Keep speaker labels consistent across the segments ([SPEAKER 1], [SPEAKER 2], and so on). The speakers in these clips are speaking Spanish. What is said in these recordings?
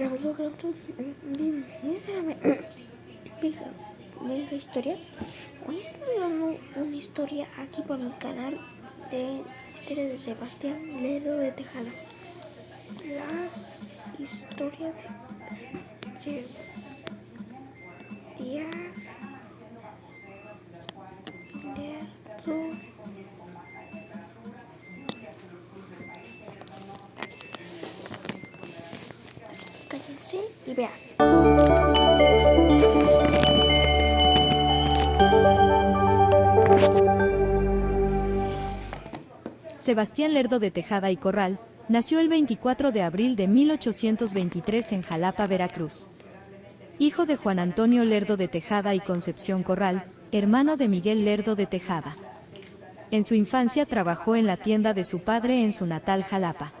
[SPEAKER 1] Grabando, bienvenidos a la mega historia. Hoy estoy grabando una historia aquí por mi canal de historia de Sebastián Lerdo de Tejada. La historia de Sebastián Lerdo. Cállense y vean.
[SPEAKER 2] Sebastián Lerdo de Tejada y Corral nació el 24 de abril de 1823 en Jalapa, Veracruz. Hijo de Juan Antonio Lerdo de Tejada y Concepción Corral, hermano de Miguel Lerdo de Tejada. En su infancia trabajó en la tienda de su padre en su natal Jalapa.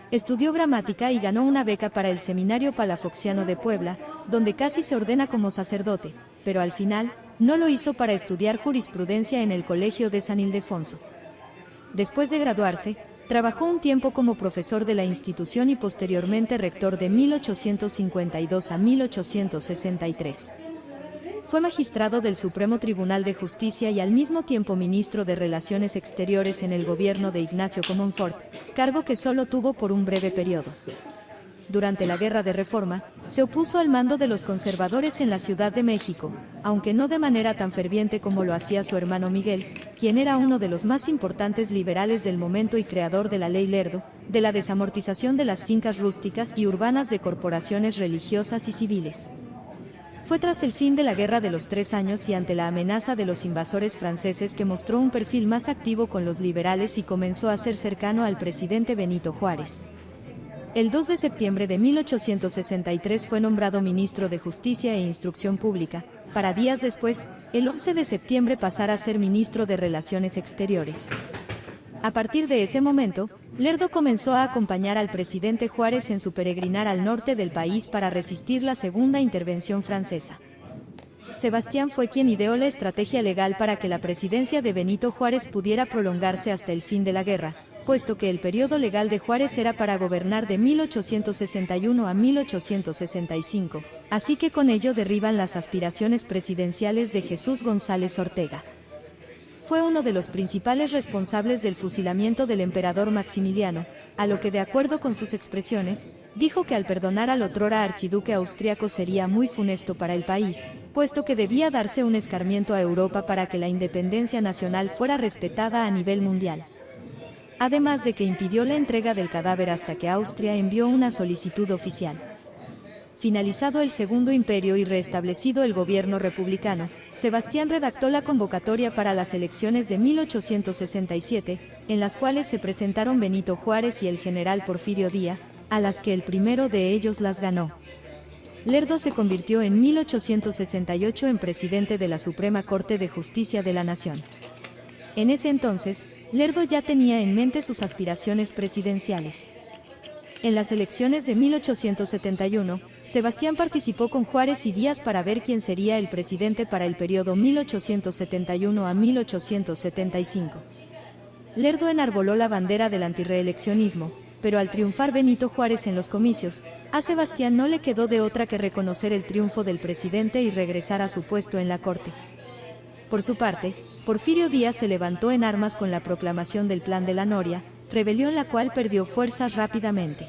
[SPEAKER 2] Estudió gramática y ganó una beca para el Seminario Palafoxiano de Puebla, donde casi se ordena como sacerdote, pero al final, no lo hizo para estudiar jurisprudencia en el Colegio de San Ildefonso. Después de graduarse, trabajó un tiempo como profesor de la institución y posteriormente rector de 1852 a 1863. Fue magistrado del Supremo Tribunal de Justicia y al mismo tiempo ministro de Relaciones Exteriores en el gobierno de Ignacio Comonfort, cargo que solo tuvo por un breve periodo. Durante la Guerra de Reforma, se opuso al mando de los conservadores en la Ciudad de México, aunque no de manera tan ferviente como lo hacía su hermano Miguel, quien era uno de los más importantes liberales del momento y creador de la Ley Lerdo, de la desamortización de las fincas rústicas y urbanas de corporaciones religiosas y civiles. Fue tras el fin de la Guerra de los 3 años y ante la amenaza de los invasores franceses que mostró un perfil más activo con los liberales y comenzó a ser cercano al presidente Benito Juárez. El 2 de septiembre de 1863 fue nombrado ministro de Justicia e Instrucción Pública, para días después, el 11 de septiembre pasar a ser ministro de Relaciones Exteriores. A partir de ese momento, Lerdo comenzó a acompañar al presidente Juárez en su peregrinar al norte del país para resistir la segunda intervención francesa. Sebastián fue quien ideó la estrategia legal para que la presidencia de Benito Juárez pudiera prolongarse hasta el fin de la guerra, puesto que el periodo legal de Juárez era para gobernar de 1861 a 1865, así que con ello derriban las aspiraciones presidenciales de Jesús González Ortega. Fue uno de los principales responsables del fusilamiento del emperador Maximiliano, a lo que de acuerdo con sus expresiones, dijo que al perdonar al otrora archiduque austriaco sería muy funesto para el país, puesto que debía darse un escarmiento a Europa para que la independencia nacional fuera respetada a nivel mundial. Además de que impidió la entrega del cadáver hasta que Austria envió una solicitud oficial. Finalizado el Segundo Imperio y reestablecido el gobierno republicano, Sebastián redactó la convocatoria para las elecciones de 1867, en las cuales se presentaron Benito Juárez y el general Porfirio Díaz, a las que el primero de ellos las ganó. Lerdo se convirtió en 1868 en presidente de la Suprema Corte de Justicia de la Nación. En ese entonces, Lerdo ya tenía en mente sus aspiraciones presidenciales. En las elecciones de 1871, Sebastián participó con Juárez y Díaz para ver quién sería el presidente para el periodo 1871 a 1875. Lerdo enarboló la bandera del antirreeleccionismo, pero al triunfar Benito Juárez en los comicios, a Sebastián no le quedó de otra que reconocer el triunfo del presidente y regresar a su puesto en la corte. Por su parte, Porfirio Díaz se levantó en armas con la proclamación del Plan de la Noria, rebelión la cual perdió fuerzas rápidamente.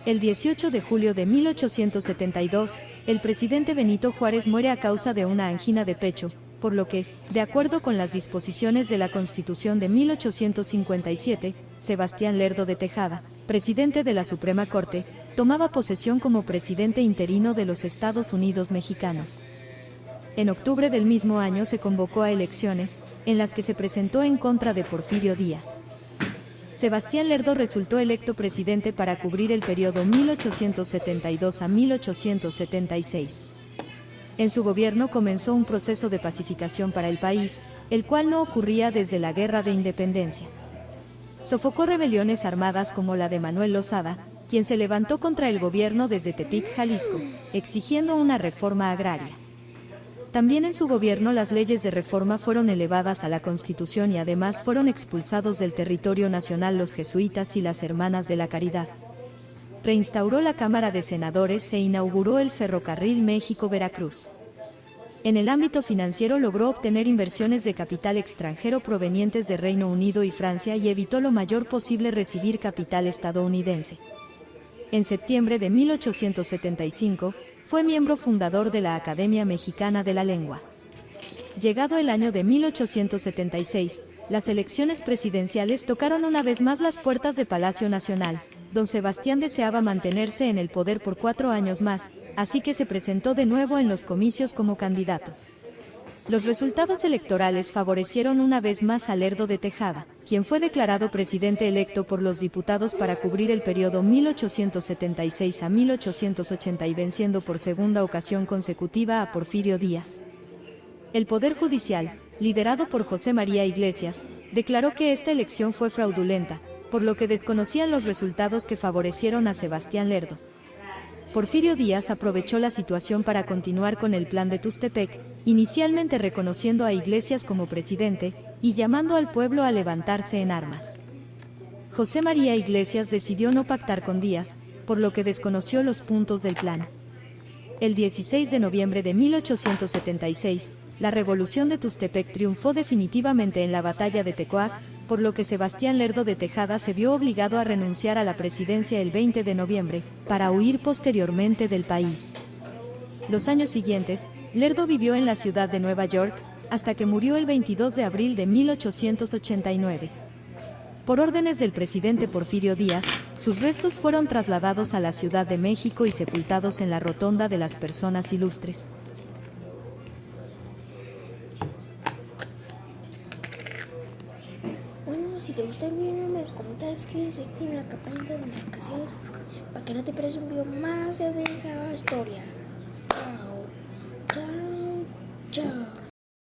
[SPEAKER 2] El 18 de julio de 1872, el presidente Benito Juárez muere a causa de una angina de pecho, por lo que, de acuerdo con las disposiciones de la Constitución de 1857, Sebastián Lerdo de Tejada, presidente de la Suprema Corte, tomaba posesión como presidente interino de los Estados Unidos mexicanos. En octubre del mismo año se convocó a elecciones, en las que se presentó en contra de Porfirio Díaz. Sebastián Lerdo resultó electo presidente para cubrir el periodo 1872 a 1876. En su gobierno comenzó un proceso de pacificación para el país, el cual no ocurría desde la Guerra de Independencia. Sofocó rebeliones armadas como la de Manuel Lozada, quien se levantó contra el gobierno desde Tepic, Jalisco, exigiendo una reforma agraria. También en su gobierno las leyes de reforma fueron elevadas a la Constitución y además fueron expulsados del territorio nacional los jesuitas y las Hermanas de la Caridad. reinstauró la Cámara de Senadores e inauguró el ferrocarril México-Veracruz. En el ámbito financiero logró obtener inversiones de capital extranjero provenientes de Reino Unido y Francia y evitó lo mayor posible recibir capital estadounidense. En septiembre de 1875, fue miembro fundador de la Academia Mexicana de la Lengua. Llegado el año de 1876, las elecciones presidenciales tocaron una vez más las puertas de Palacio Nacional. Don Sebastián deseaba mantenerse en el poder por 4 años más, así que se presentó de nuevo en los comicios como candidato. Los resultados electorales favorecieron una vez más a Lerdo de Tejada, quien fue declarado presidente electo por los diputados para cubrir el periodo 1876 a 1880 y venciendo por segunda ocasión consecutiva a Porfirio Díaz. El Poder Judicial, liderado por José María Iglesias, declaró que esta elección fue fraudulenta, por lo que desconocían los resultados que favorecieron a Sebastián Lerdo. Porfirio Díaz aprovechó la situación para continuar con el plan de Tustepec, inicialmente reconociendo a Iglesias como presidente y llamando al pueblo a levantarse en armas. José María Iglesias decidió no pactar con Díaz, por lo que desconoció los puntos del plan. El 16 de noviembre de 1876, la revolución de Tustepec triunfó definitivamente en la batalla de Tecoac, por lo que Sebastián Lerdo de Tejada se vio obligado a renunciar a la presidencia el 20 de noviembre, para huir posteriormente del país. Los años siguientes, Lerdo vivió en la ciudad de Nueva York, hasta que murió el 22 de abril de 1889. Por órdenes del presidente Porfirio Díaz, sus restos fueron trasladados a la Ciudad de México y sepultados en la Rotonda de las Personas Ilustres.
[SPEAKER 1] Bueno, si te gustó el video, me los comentarios, escribe, activa la campanita de notificaciones para que no te pierdas un video más de Deja Historia. Chao, chao, chao.